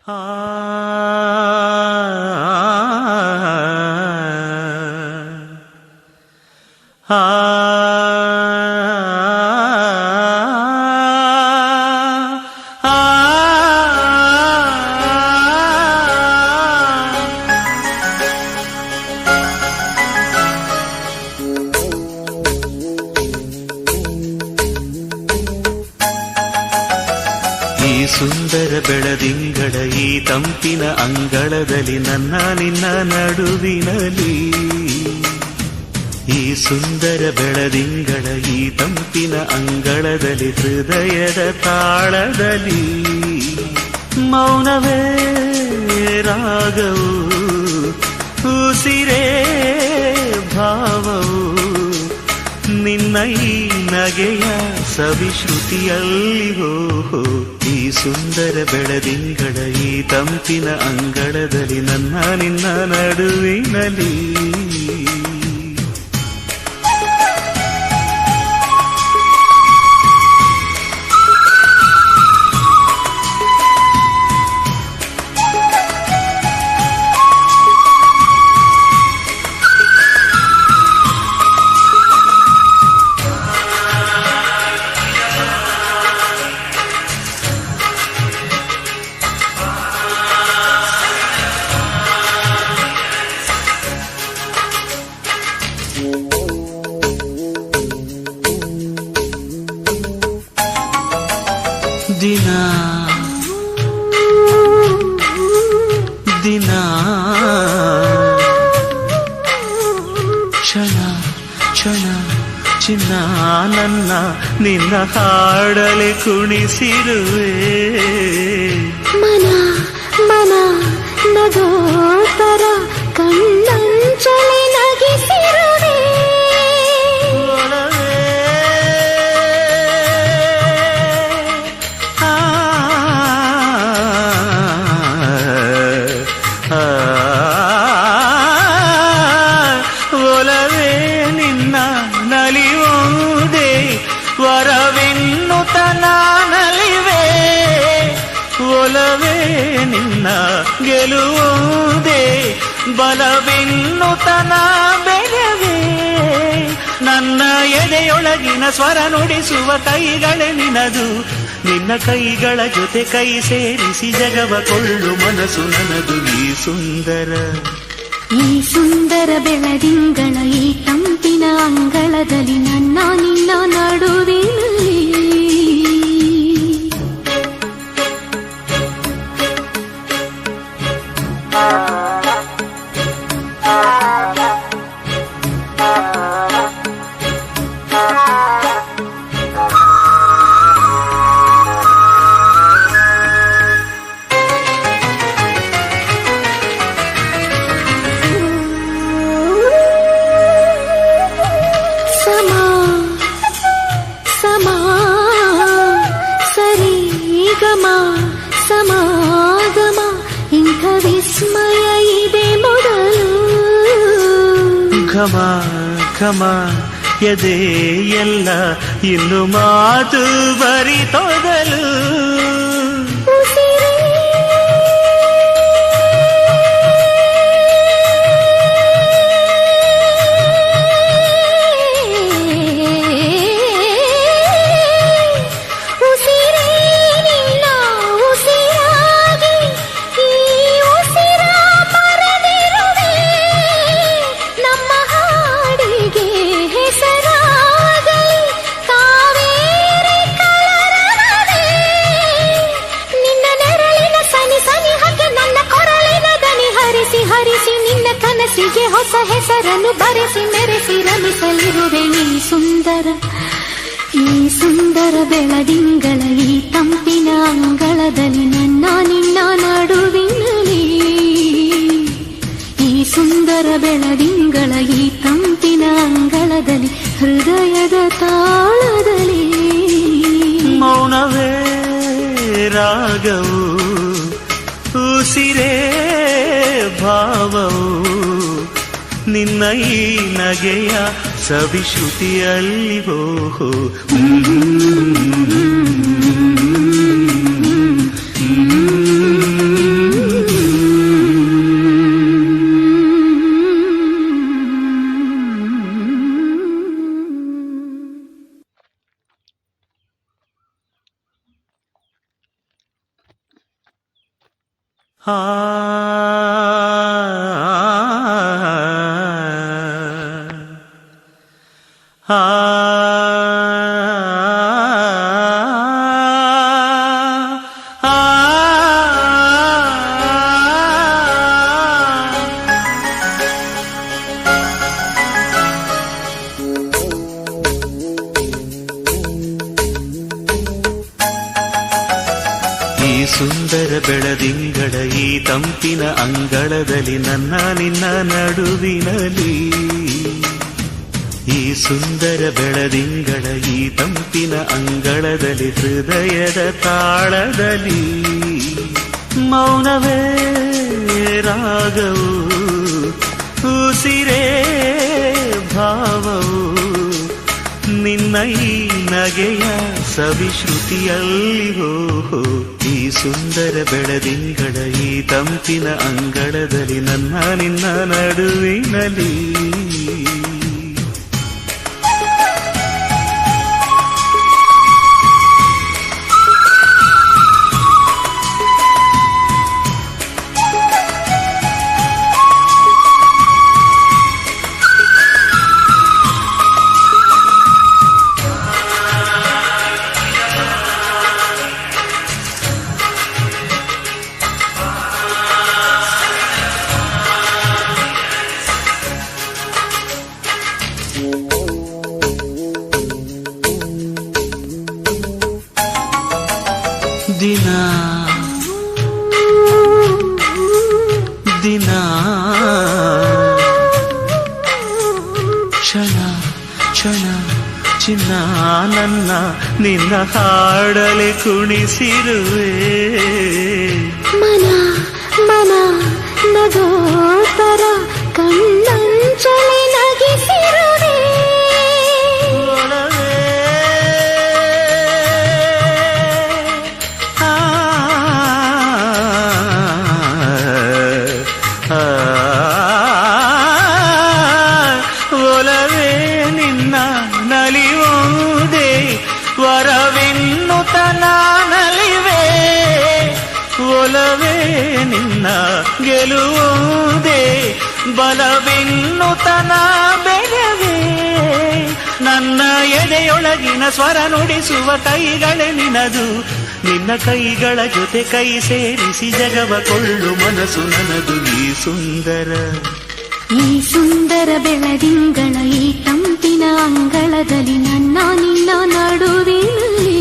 ಆ ಈ ಸುಂದರ ಬೆಳದಿಂಗಳ ಈ ತಂಪಿನ ಅಂಗಳದಲ್ಲಿ ನನ್ನ ನಿನ್ನ ನಡುವಿನಲ್ಲಿ ಈ ಸುಂದರ ಬೆಳದಿಂಗಳ ಈ ತಂಪಿನ ಅಂಗಳದಲ್ಲಿ ಹೃದಯದ ತಾಳದಲ್ಲಿ ಮೌನವೇ ರಾಗವು ಉಸಿರೇ ಭಾವವು ನಿನ್ನ ಈ ನಗೆಯ ಸವಿಶ್ರುತಿಯಲ್ಲಿ ಹೋ ಈ ಸುಂದರ ಬೆಳದಿಂಗಳ ಈ ತಂಪಿನ ಅಂಗಳದಲ್ಲಿ ನನ್ನ ನಿನ್ನ ನಡುವಿನಲ್ಲಿ ದಿನ ದಿನ ಕ್ಷಣ ಕ್ಷಣ ಚಿನ್ನ ನನ್ನ ನಿನ್ನ ಹಾಡಲೆ ಕುಣಿಸಿರುವೆ ಮನ ಮನ ನಗೋತರ ಕಣ್ಣಂಚಲಿ ನಗಿಸಿರುವೆ ಒಲವೇ ನಿನ್ನ ನಲಿಯುವುದೇ ವರವೆನ್ನುತ್ತ ನಾನಲಿವೆ ಒಲವೇ ನಿನ್ನ ಗೆಲುವುದೇ ಬಲವೆನ್ನುತ್ತ ನಾ ಬೆಳೆವೆ ನನ್ನ ಎದೆಯೊಳಗಿನ ಸ್ವರ ನುಡಿಸುವ ಕೈಗಳೇ ನಿನದು ನಿನ್ನ ಕೈಗಳ ಜೊತೆ ಕೈ ಸೇರಿಸಿ ಜಗವ ಕೊಳ್ಳು ಮನಸ್ಸು ನನದು ಈ ಸುಂದರ ಬೆಳದಿಂಗಳ ಈ ತಂಪಿನ ಅಂಗಳದಲ್ಲಿ ನನ್ನ ನಿನ್ನ ನಡುವಿನಲ್ಲಿ ಸಮಾಗಮ ಇಂಥ ವಿಸ್ಮಯ ಇದೆ ಮೊದಲು ಘಮ ಘಮ ಎದೆ ಎಲ್ಲ ಇನ್ನು ಮಾತು ಬರಿತೊದಲು ಹರಿಸಿ ನಿನ್ನ ಕನಸಿಗೆ ಹೊಸ ಹೆಸರನ್ನು ಬರೆಸಿ ಮೆರೆಸಿ ರಮಿಸಲಿರುವೆ ಈ ಸುಂದರ ಬೆಳದಿಂಗಳ ಈ ತಂಪಿನ ಅಂಗಳದಲ್ಲಿ ನನ್ನ ನಿನ್ನ ನಡುವಿನಲ್ಲಿ ಈ ಸುಂದರ ಬೆಳದಿಂಗಳ ಈ ತಂಪಿನ ಅಂಗಳದಲ್ಲಿ ಹೃದಯದ ತಾಳದಲ್ಲಿ ಮೌನವೇ ರಾಗವು ಉಸಿರೇ ಭಾವವು ನಿನ್ನ ಈ ನಗೆಯ ಸವಿಶ್ರುತಿಯಲ್ಲಿ ಹೋ ಆ ಈ ಸುಂದರ ಬೆಳದಿಂಗಳ ಈ ತಂಪಿನ ಅಂಗಳದಲ್ಲಿ ನನ್ನ ನಿನ್ನ ನಡುವಿನಲ್ಲಿ ಈ ಸುಂದರ ಬೆಳದಿಂಗಳ ಈ ತಂಪಿನ ಅಂಗಳದಲ್ಲಿ ಹೃದಯದ ತಾಳದಲ್ಲಿ ಮೌನವೇ ರಾಗವು ಉಸಿರೇ ಭಾವವು ನಿನ್ನ ಈ ನಗೆಯ ಸವಿಶ್ರುತಿಯಲ್ಲಿ ಈ ಸುಂದರ ಬೆಳದಿಂಗಳ ಈ ತಂಪಿನ ಅಂಗಳದಲ್ಲಿ ನನ್ನ ನಿನ್ನ ನಡುವಿನಲ್ಲಿ ದಿನ ದಿನ ಕ್ಷಣ ಕ್ಷಣ ಚಿನ್ನ ನನ್ನ ನಿನ್ನ ಹಾಡಲೆ ಕುಣಿಸಿರುವೆ ಮನ ಮನ ನಗೋತರ ಕಣ್ಣಂಚಲಿ ನಗಿಸಿರುವೆ ಒಲವೇ ನಿನ್ನ ನಲಿಯುವುದೇ ವರವೆನ್ನುತ್ತ ನಲಿವೆ ಒಲವೇ ನಿನ್ನ ಗೆಲುವುದೇ ಬಲವೆನ್ನುತ್ತ ಬೆರವೇ ನನ್ನ ಎದೆಯೊಳಗಿನ ಸ್ವರ ನುಡಿಸುವ ಕೈಗಳೇ ನಿನದು ನಿನ್ನ ಕೈಗಳ ಜೊತೆ ಕೈ ಸೇರಿಸಿ ಜಗವ ಕೊಳ್ಳು ಮನಸ್ಸು ನನದು ಈ ಸುಂದರ ಬೆಳದಿಂಗಳ ಈ ತಂಪಿನ ಅಂಗಳದಲ್ಲಿ ನನ್ನ ನಿನ್ನ ನಡುವಿನಲ್ಲಿ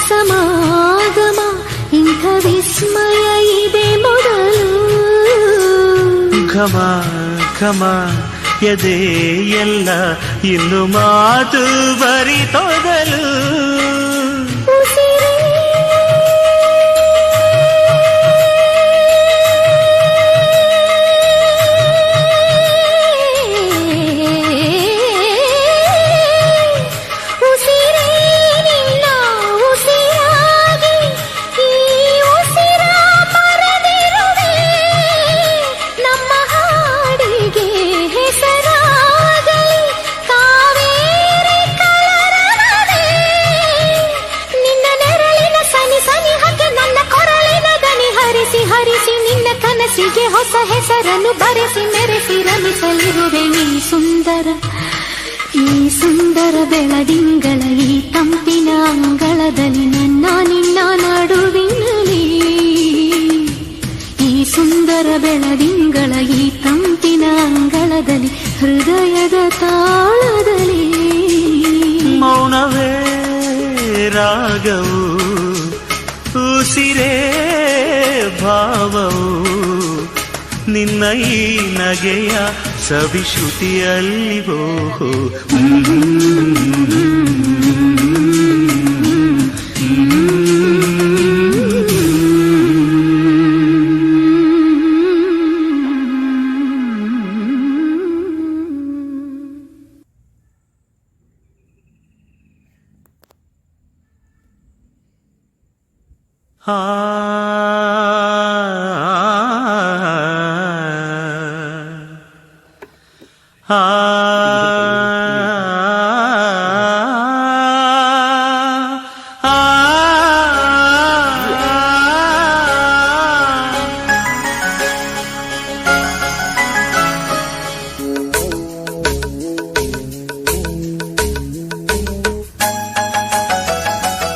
ಸಮಾಗಮ ಇಂಥ ವಿಸ್ಮಯ ಇದೆ ಮೊದಲು ಘಮ ಘಮ ಎದೆ ಎಲ್ಲ ಇನ್ನು ಮಾತು ಬರಿತೊದಲು ಕನಸಿಗೆ ಹೊಸ ಹೆಸರನ್ನು ಬರೆಸಿ ಮೆರೆಸಿ ರಮಿಸಲಿರುವೆ ಈ ಸುಂದರ ಬೆಳದಿಂಗಳ ಈ ತಂಪಿನ ಅಂಗಳದಲ್ಲಿ ನನ್ನ ನಿನ್ನ ನಡುವಿನಲ್ಲಿ ಈ ಸುಂದರ ಬೆಳದಿಂಗಳ ಈ ತಂಪಿನ ಅಂಗಳದಲ್ಲಿ ಹೃದಯದ ತಾಳದಲ್ಲಿ ಮೌನವೇ ರಾಗವು ಉಸಿರೇ ಭಾವವು ನಿನ್ನ ಈ ನಗೆಯ ಸವಿಶ್ರುತಿಯಲ್ಲಿವೋ ಆ ಆ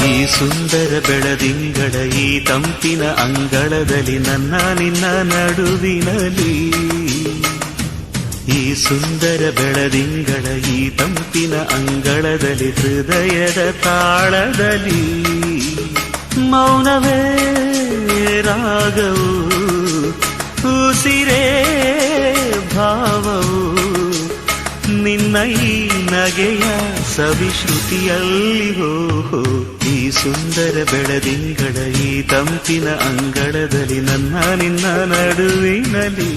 ಈ ಸುಂದರ ಬೆಳದಿಂಗಳ ಈ ತಂಪಿನ ಅಂಗಳದಲ್ಲಿ ನನ್ನ ನಿನ್ನ ನಡುವಿನಲ್ಲಿ ಈ ಸುಂದರ ಬೆಳದಿಂಗಳ ಈ ತಂಪಿನ ಅಂಗಳದಲ್ಲಿ ಹೃದಯದ ತಾಳದಲ್ಲಿ ಮೌನವೇ ರಾಗವು ಉಸಿರೇ ಭಾವವು ನಿನ್ನ ಈ ನಗೆಯ ಸವಿಶ್ರುತಿಯಲ್ಲಿ ಹೋ ಈ ಸುಂದರ ಬೆಳದಿಂಗಳ ಈ ತಂಪಿನ ಅಂಗಳದಲ್ಲಿ ನನ್ನ ನಿನ್ನ ನಡುವಿನಲ್ಲಿ